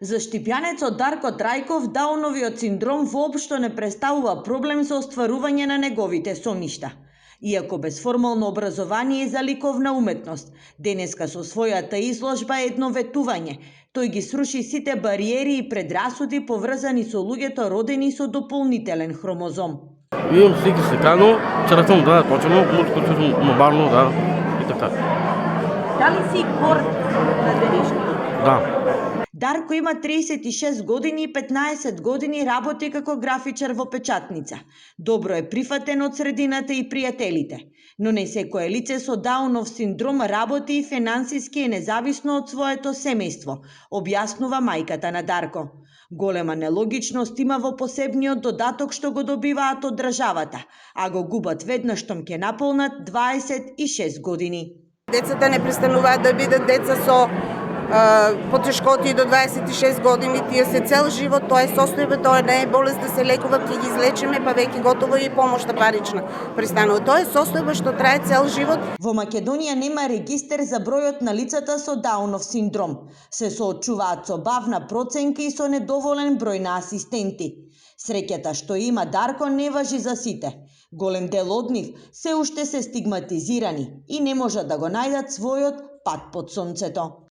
За штипјанецот Дарко Трајков, Дауновиот синдром воопшто не представува проблем за остварување на неговите соништа. Иако без формално образование за ликовна уметност, денеска со својата изложба Едно ветување, тој ги сруши сите бариери и предрасуди поврзани со луѓето родени со дополнителен хромозом. Имам слики слика, но чракам да точно, мобарно да и така. Дали си горд на денешното? Да. Дарко има 36 години и 15 години работи како графичар во печатница. Добро е прифатен од средината и пријателите, но не секое лице со Даунов синдром работи и финансиски е независно од своето семејство, објаснува мајката на Дарко. Голема нелогичност има во посебниот додаток што го добиваат од државата, а го губат веднаш штом ќе наполнат 26 години. Децата не престануваат да бидат деца со потешкоти до 26 години, тие се цел живот, тоа е состојба, тоа не е болест да се лекува, ќе ги излечиме, па веќе готово и помошта парична престанува. Тоа е состојба што трае цел живот. Во Македонија нема регистер за бројот на лицата со Даунов синдром. Се соочуваат со бавна проценка и со недоволен број на асистенти. Среќата што има Дарко не важи за сите. Голем дел од нив се уште се стигматизирани и не можат да го најдат својот пат под сонцето.